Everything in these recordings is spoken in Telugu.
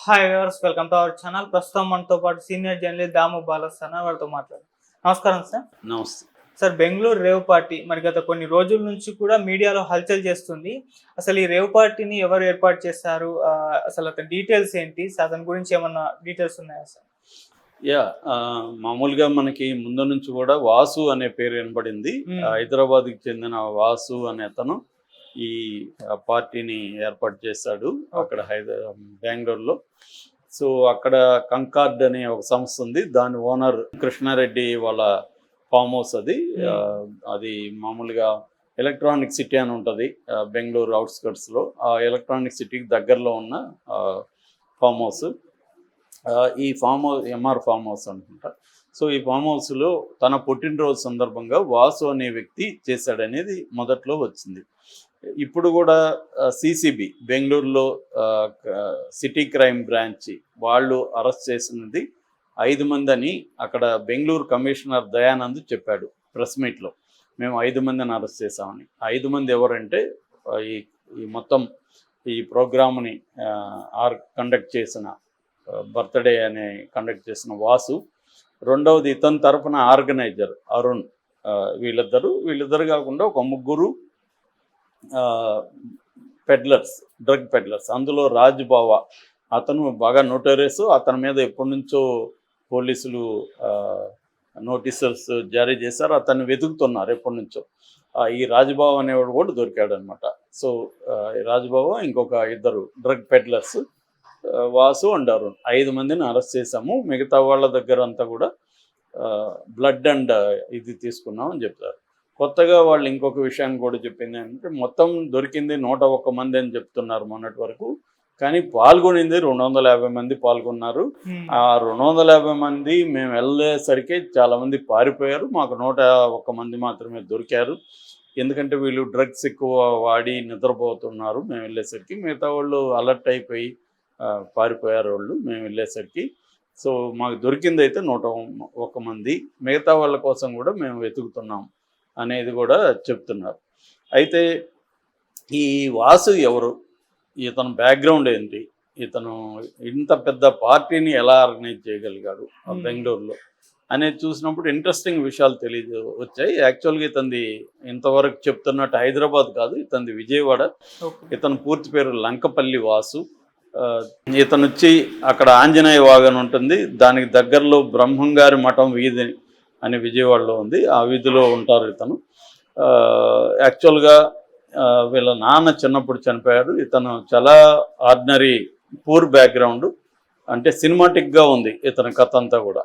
Hi viewers, welcome to our channel. ప్రస్తుతం మనతో పాటు సీనియర్ జర్నలిస్ట్ దాము బాలస్ అన్న వారితో మాట్లాడు. నమస్కారం సార్. నమస్తే. సార్, బెంగళూరు రేవ్ పార్టీ మరి గత కొన్ని రోజుల నుంచి కూడా మీడియాలో హల్చల్ చేస్తుంది. అసలు ఈ రేవ్ పార్టీని ఎవరు ఏర్పాటు చేశారు, అసలు అతని డీటెయిల్స్ ఏంటి, అతని గురించి ఏమన్నా డీటెయిల్స్ ఉన్నాయా సార్? మామూలుగా మనకి ముందు నుంచి కూడా వాసు అనే పేరు వినపడింది. హైదరాబాద్కి చెందిన వాసు అనే అతను ఈ పార్టీని ఏర్పాటు చేశాడు అక్కడ బెంగళూరులో. సో అక్కడ కంకార్డ్ అనే ఒక సంస్థ ఉంది, దాని ఓనర్ కృష్ణారెడ్డి వాళ్ళ ఫామ్ హౌస్ అది. అది మామూలుగా ఎలక్ట్రానిక్ సిటీ అని ఉంటుంది బెంగళూరు అవుట్స్కట్స్లో. ఆ ఎలక్ట్రానిక్ సిటీకి దగ్గరలో ఉన్న ఫామ్ హౌస్. ఈ farm house MR farm house అనుకుంటా. సో ఈ ఫామ్ హౌస్లో తన పుట్టినరోజు సందర్భంగా వాసు అనే వ్యక్తి చేశాడనేది మొదట్లో వచ్చింది. ఇప్పుడు కూడా సిసిబి బెంగళూరులో సిటీ క్రైమ్ బ్రాంచ్ వాళ్ళు అరెస్ట్ చేసినది 5 మంది అని అక్కడ బెంగళూరు కమిషనర్ దయానంద్ చెప్పాడు ప్రెస్ మీట్లో. మేము 5 మందిని అరెస్ట్ చేశామని. 5 మంది ఎవరంటే ఈ మొత్తం ఈ ప్రోగ్రామ్ని కండక్ట్ చేసిన బర్త్డే అని కండక్ట్ చేసిన వాసు, రెండవది ఇతని తరఫున ఆర్గనైజర్ అరుణ్. వీళ్ళిద్దరు కాకుండా ఒక 3 పెడ్లర్స్, డ్రగ్ పెడ్లర్స్. అందులో రాజ్ బావా అతను బాగా నోటరియస్. అతని మీద ఎప్పటి నుంచో పోలీసులు నోటీసెస్ జారీ చేశారు, అతన్ని వెతుకుతున్నారు ఎప్పటి నుంచో. ఈ రాజ్బాబు అనేవాడు కూడా దొరికాడు అనమాట. సో రాజ్బాబు ఇంకొక 2 drug peddlers, Vasu and Arun, 5 మందిని అరెస్ట్ చేశాము. మిగతా వాళ్ళ దగ్గర అంతా కూడా బ్లడ్ అండ్ ఇది తీసుకున్నాం అని చెప్తారు. కొత్తగా వాళ్ళు ఇంకొక విషయాన్ని కూడా చెప్పింది అంటే, మొత్తం దొరికింది 101 మంది అని చెప్తున్నారు మొన్నటి వరకు, కానీ పాల్గొనింది 250 మంది పాల్గొన్నారు. ఆ 250 మంది మేము వెళ్ళేసరికి చాలామంది పారిపోయారు, మాకు 101 మంది మాత్రమే దొరికారు. ఎందుకంటే వీళ్ళు డ్రగ్స్ ఎక్కువ వాడి నిద్రపోతున్నారు మేము వెళ్ళేసరికి. మిగతా వాళ్ళు అలర్ట్ అయిపోయి పారిపోయారు వాళ్ళు మేము వెళ్ళేసరికి. సో మాకు దొరికింది అయితే 101 మంది. మిగతా వాళ్ళ కోసం కూడా మేము వెతుకుతున్నాం అనేది కూడా చెప్తున్నారు. అయితే ఈ వాసు ఎవరు, ఇతను బ్యాక్గ్రౌండ్ ఏంటి, ఇతను ఇంత పెద్ద పార్టీని ఎలా ఆర్గనైజ్ చేయగలిగాడు బెంగళూరులో అనేది చూసినప్పుడు ఇంట్రెస్టింగ్ విషయాలు వచ్చాయి. యాక్చువల్గా ఇతనిది ఇంతవరకు చెప్తున్నట్టు హైదరాబాద్ కాదు, ఇతనిది విజయవాడ. ఇతను పూర్తి పేరు లంకపల్లి వాసు. ఇతను వచ్చి అక్కడ ఆంజనేయ వాగన్ ఉంటుంది, దానికి దగ్గరలో బ్రహ్మంగారి మఠం వీధి అని విజయవాడలో ఉంది, ఆ వీధిలో ఉంటారు ఇతను. యాక్చువల్గా వీళ్ళ నాన్న చిన్నప్పుడు చనిపోయారు. ఇతను చాలా ఆర్డినరీ పూర్ బ్యాక్గ్రౌండ్, అంటే సినిమాటిక్గా ఉంది ఇతని కథ అంతా కూడా.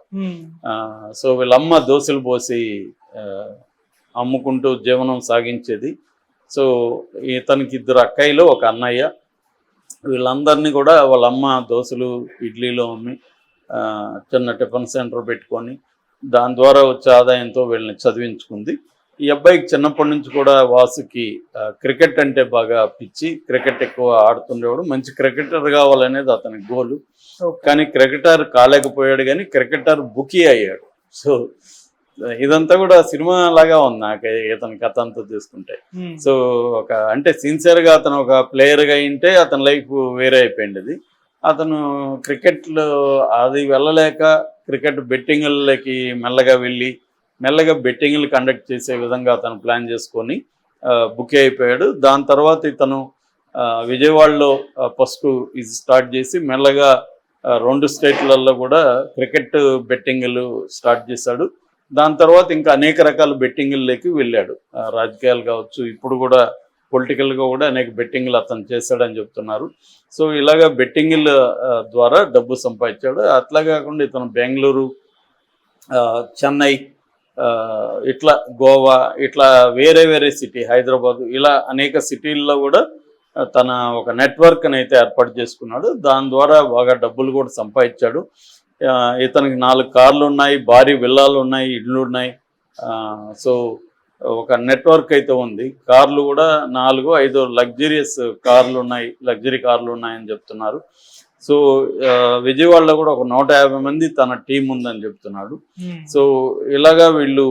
సో వీళ్ళమ్మ దోశలు పోసి అమ్ముకుంటూ జీవనం సాగించేది. సో ఇతనికి 2 అక్కయ్యలు, 1 అన్నయ్య. వీళ్ళందరినీ కూడా వాళ్ళమ్మ దోశలు ఇడ్లీలో అమ్మి చిన్న టిఫిన్ సెంటర్ పెట్టుకొని దాని ద్వారా వచ్చే ఆదాయంతో వీళ్ళని చదివించుకుంది. ఈ అబ్బాయికి చిన్నప్పటి నుంచి కూడా వాసుకి క్రికెట్ అంటే బాగా పిచ్చి, క్రికెట్ ఎక్కువ ఆడుతుండేవాడు. మంచి క్రికెటర్ కావాలనేది అతని గోలు. కానీ క్రికెటర్ కాలేకపోయాడు, కానీ క్రికెటర్ బుకీ అయ్యాడు. సో ఇదంతా కూడా సినిమా లాగా ఉంది నాకు ఇతని కథ అంతా తీసుకుంటే. సో అంటే సిన్సియర్గా అతను ఒక ప్లేయర్గా అయింటే అతని లైఫ్ వేరే అయిపోయింది. అతను క్రికెట్లో అది వెళ్ళలేక క్రికెట్ బెట్టింగ్లకి మెల్లగా బెట్టింగ్లు కండక్ట్ చేసే విధంగా అతను ప్లాన్ చేసుకొని బుక్ అయిపోయాడు. దాని తర్వాత ఇతను విజయవాడలో ఫస్ట్ ఇది స్టార్ట్ చేసి మెల్లగా 2 స్టేట్లలో కూడా క్రికెట్ బెట్టింగ్లు స్టార్ట్ చేశాడు. దాని తర్వాత ఇంకా అనేక రకాల బెట్టింగ్లకి వెళ్ళాడు. రాజకీయాలు కావచ్చు, ఇప్పుడు కూడా పొలిటికల్గా కూడా అనేక బెట్టింగ్లు అతను చేశాడని చెప్తున్నారు. సో ఇలాగ బెట్టింగ్ల ద్వారా డబ్బు సంపాదించాడు. అట్లా కాకుండా ఇతను బెంగళూరు, చెన్నై, ఇట్లా గోవా, ఇట్లా వేరే సిటీ, హైదరాబాద్, ఇలా అనేక సిటీల్లో కూడా తన ఒక నెట్వర్క్ని అయితే ఏర్పాటు చేసుకున్నాడు. దాని ద్వారా బాగా డబ్బులు కూడా సంపాదించాడు. ఇతనికి 4 కార్లు ఉన్నాయి, భారీ విల్లాలు ఉన్నాయి, ఇళ్ళు ఉన్నాయి. సో ఒక నెట్వర్క్ అయితే ఉంది. కార్లు కూడా 4-5 లగ్జరీ కార్లు ఉన్నాయని చెప్తున్నారు. సో విజయవాడలో కూడా ఒక 150 మంది తన టీం ఉందని చెప్తున్నాడు. సో ఇలాగా వీళ్ళు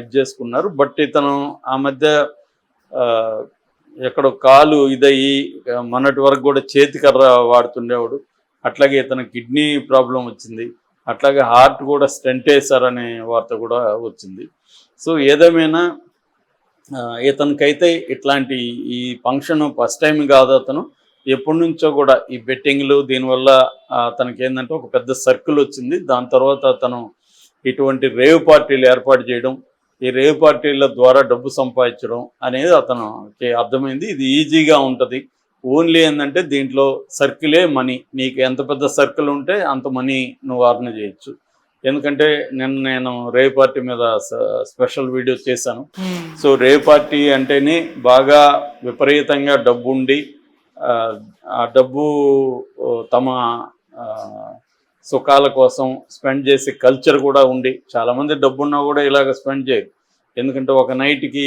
ఇది చేసుకున్నారు. బట్ ఇతను ఆ మధ్య ఎక్కడో కాలు ఇదయ్యి మొన్నటి వరకు కూడా చేతికర్ర వాడుతుండేవాడు. అట్లాగే ఇతను కిడ్నీ ప్రాబ్లం వచ్చింది, అట్లాగే హార్ట్ కూడా స్టెంట్ వేశారనే వార్త కూడా వచ్చింది. సో ఏదేమైనా ఇతనికైతే ఇట్లాంటి ఈ ఫంక్షన్ ఫస్ట్ టైం కాదు, అతను ఎప్పటి నుంచో కూడా ఈ బెట్టింగ్లు దీనివల్ల అతనికి ఏంటంటే ఒక పెద్ద సర్కిల్ వచ్చింది. దాని తర్వాత అతను ఇటువంటి రేవ్ పార్టీలు ఏర్పాటు చేయడం, ఈ రేవ్ పార్టీల ద్వారా డబ్బు సంపాదించడం అనేది అతనికి అర్థమైంది. ఇది ఈజీగా ఉంటుంది, ఓన్లీ ఏంటంటే దీంట్లో సర్కిలే మనీ, నీకు ఎంత పెద్ద సర్కిల్ ఉంటే అంత మనీ నువ్వు అర్న్ చేయొచ్చు. ఎందుకంటే నేను రేవ్ పార్టీ మీద స్పెషల్ వీడియో చేశాను. సో రేవ్ పార్టీ అంటేనే బాగా విపరీతంగా డబ్బు ఉండి ఆ డబ్బు తమ సుఖాల కోసం స్పెండ్ చేసే కల్చర్ కూడా ఉండి, చాలామంది డబ్బున్నా కూడా ఇలాగ స్పెండ్ చేయరు. ఎందుకంటే ఒక నైట్కి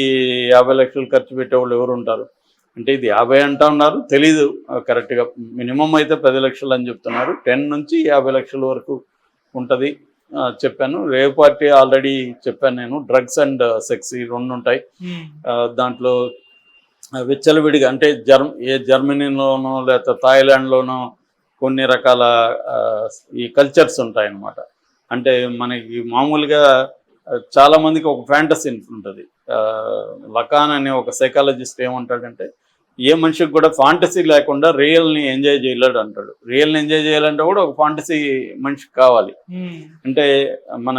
50 లక్షలు ఖర్చు పెట్టేవాళ్ళు ఎవరు ఉంటారు అంటే, ఇది 50 అంటా ఉన్నారు, తెలీదు కరెక్ట్గా. మినిమం అయితే 10 లక్షలు అని చెప్తున్నారు, 10 నుంచి 50 లక్షల వరకు ఉంటుంది చెప్పాను. రేవ్ పార్టీ ఆల్రెడీ చెప్పాను నేను, డ్రగ్స్ అండ్ సెక్స్ ఈ రెండు ఉంటాయి. దాంట్లో విచ్చలవిడిగా అంటే జర్మనీలోనో లేకపోతే థాయిలాండ్లోనో కొన్ని రకాల ఈ కల్చర్స్ ఉంటాయన్నమాట. అంటే మనకి మామూలుగా చాలామందికి ఒక ఫ్యాంటసీ ఉంటుంది. లకాన్ అనే ఒక సైకాలజిస్ట్ ఏమంటాడంటే, ఏ మనిషికి కూడా ఫాంటసీ లేకుండా రియల్ని ఎంజాయ్ చేయలేడు అంటాడు. రియల్ని ఎంజాయ్ చేయాలంటే కూడా ఒక ఫాంటసీ మనిషికి కావాలి. అంటే మన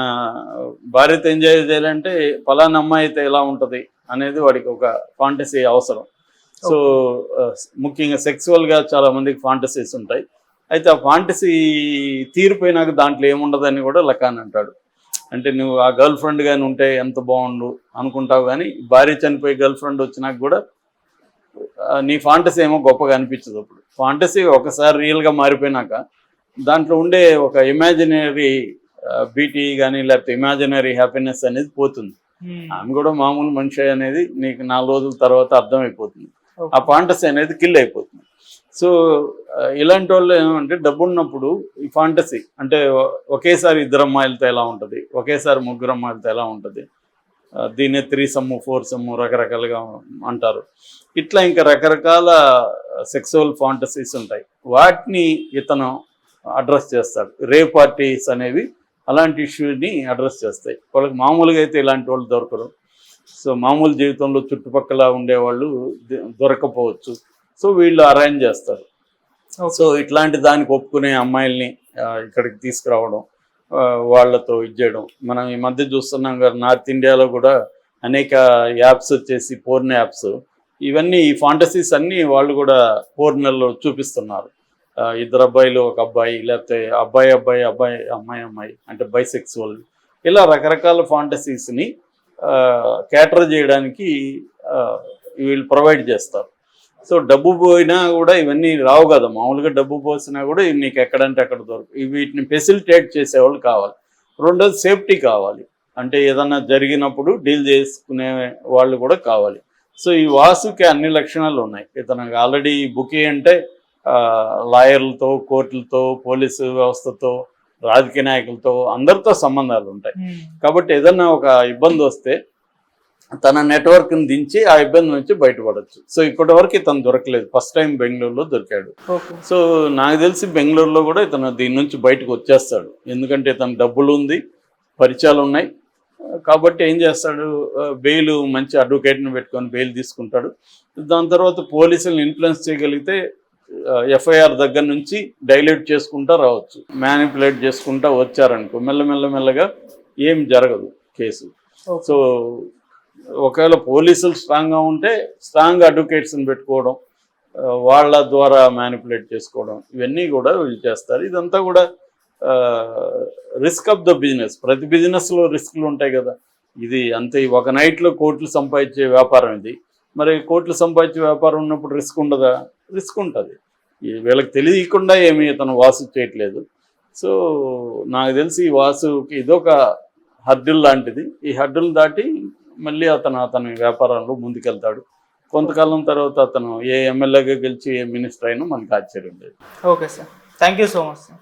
భార్యతో ఎంజాయ్ చేయాలంటే ఫలానా అమ్మాయి అయితే ఎలా ఉంటుంది అనేది వాడికి ఒక ఫాంటసీ అవసరం. సో ముఖ్యంగా సెక్సువల్గా చాలా మందికి ఫాంటసీస్ ఉంటాయి. అయితే ఆ ఫాంటసీ తీరిపోయినాక దాంట్లో ఏముండదని కూడా లకాన్ అంటాడు. అంటే నువ్వు ఆ గర్ల్ ఫ్రెండ్ కానీ ఉంటే ఎంత బాగుండు అనుకుంటావు, కానీ భార్య చనిపోయి గర్ల్ ఫ్రెండ్ వచ్చినాక కూడా నీ ఫాంటసీ ఏమో గొప్పగా అనిపించదు. అప్పుడు ఫాంటసీ ఒకసారి రియల్గా మారిపోయినాక దాంట్లో ఉండే ఒక ఇమాజినరీ బ్యూటీ కానీ లేకపోతే ఇమాజినరీ హ్యాపీనెస్ అనేది పోతుంది. ఆమె కూడా మామూలు మనిషి అనేది నీకు 4 రోజుల తర్వాత అర్థమైపోతుంది. ఆ ఫాంటసీ అనేది కిల్ అయిపోతుంది. సో ఇలాంటి వాళ్ళు ఏమంటే డబ్బు ఉన్నప్పుడు ఈ ఫాంటసీ అంటే ఒకేసారి 2 అమ్మాయిలతో ఎలా ఉంటుంది, ఒకేసారి 3 అమ్మాయిలతో ఎలా ఉంటుంది, దీన్నే 3 సమ్ 4 సమ్ రకరకాలుగా అంటారు. ఇట్లా ఇంకా రకరకాల సెక్సువల్ ఫాంటసీస్ ఉంటాయి. వాటిని ఇతను అడ్రస్ చేస్తాడు. రేవ్ పార్టీస్ అనేవి అలాంటి ఇష్యూని అడ్రస్ చేస్తాయి. వాళ్ళకి మామూలుగా అయితే ఇలాంటి వాళ్ళు దొరకరు. సో మామూలు జీవితంలో చుట్టుపక్కల ఉండేవాళ్ళు దొరకపోవచ్చు. సో వీళ్ళు అరేంజ్ చేస్తారు. సో ఇట్లాంటి దానికి ఒప్పుకునే అమ్మాయిల్ని ఇక్కడికి తీసుకురావడం, వాళ్ళతో చేయడం. మనం ఈ మధ్య చూస్తున్నాం కదా, నార్త్ ఇండియాలో కూడా అనేక యాప్స్ వచ్చేసి పోర్న్ యాప్స్, ఇవన్నీ ఈ ఫాంటసీస్ అన్నీ వాళ్ళు కూడా పోర్నల్లో చూపిస్తున్నారు. 2 అబ్బాయిలు 1 అబ్బాయి, లేకపోతే అబ్బాయి అబ్బాయి అబ్బాయి అమ్మాయి అమ్మాయి అంటే బైసెక్సువల్, ఇలా రకరకాల ఫాంటసీస్ని క్యాటర్ చేయడానికి వీళ్ళు ప్రొవైడ్ చేస్తారు. సో డబ్బు పోయినా కూడా ఇవన్నీ రావు కదా, మామూలుగా డబ్బు పోసినా కూడా నీకు ఎక్కడంటే అక్కడ దొరకదు. వీటిని ఫెసిలిటేట్ చేసేవాళ్ళు కావాలి. రెండోది సేఫ్టీ కావాలి, అంటే ఏదన్నా జరిగినప్పుడు డీల్ చేసుకునే వాళ్ళు కూడా కావాలి. సో ఈ వాసుకి అన్ని లక్షణాలు ఉన్నాయి. ఇతనికి ఆల్రెడీ బుకీ అంటే లాయర్లతో, కోర్టులతో, పోలీసు వ్యవస్థతో, రాజకీయ నాయకులతో అందరితో సంబంధాలు ఉంటాయి. కాబట్టి ఏదన్నా ఒక ఇబ్బంది వస్తే తన నెట్వర్క్ని దించి ఆ ఇబ్బంది నుంచి బయటపడవచ్చు. సో ఇప్పటి వరకు ఇతను దొరకలేదు, ఫస్ట్ టైం బెంగళూరులో దొరికాడు. సో నాకు తెలిసి బెంగళూరులో కూడా ఇతను దీని నుంచి బయటకు వచ్చేస్తాడు. ఎందుకంటే ఇతను డబ్బులు ఉంది, పరిచయాలు ఉన్నాయి. కాబట్టి ఏం చేస్తాడు, బెయిల్ మంచి అడ్వకేట్ని పెట్టుకొని బెయిల్ తీసుకుంటాడు. దాని తర్వాత పోలీసులను ఇన్ఫ్లుయెన్స్ చేయగలిగితే ఎఫ్ఐఆర్ దగ్గర నుంచి డైల్యూట్ చేసుకుంటా రావచ్చు. మ్యానిపులేట్ చేసుకుంటా వచ్చారనుకో మెల్లగా ఏం జరగదు కేసు. సో ఒకవేళ పోలీసులు స్ట్రాంగ్గా ఉంటే స్ట్రాంగ్ అడ్వకేట్స్ని పెట్టుకోవడం, వాళ్ళ ద్వారా మ్యానిపులేట్ చేసుకోవడం, ఇవన్నీ కూడా వీళ్ళు చేస్తారు. ఇదంతా కూడా రిస్క్ ఆఫ్ ద బిజినెస్. ప్రతి బిజినెస్లో రిస్క్లు ఉంటాయి కదా. ఇది అంతే, ఒక నైట్లో కోట్లు సంపాదించే వ్యాపారం ఇది. మరి కోట్లు సంపాదించే వ్యాపారం ఉన్నప్పుడు రిస్క్ ఉండదా? రిస్క్ ఉంటుంది. వీళ్ళకి తెలియకుండా ఏమీ ఇతను వాసు చేయట్లేదు. సో నాకు తెలిసి ఈ వాసుకి ఇదొక హర్డిల్ లాంటిది. ఈ హర్డిల్ దాటి మళ్ళీ అతని వ్యాపారంలో ముందుకెళ్తాడు. కొంతకాలం తర్వాత అతను ఏ ఎమ్మెల్యేగా గెలిచి ఏ మినిస్టర్ అయినా మనకు ఆశ్చర్యం లేదు. Okay sir, thank you so much sir.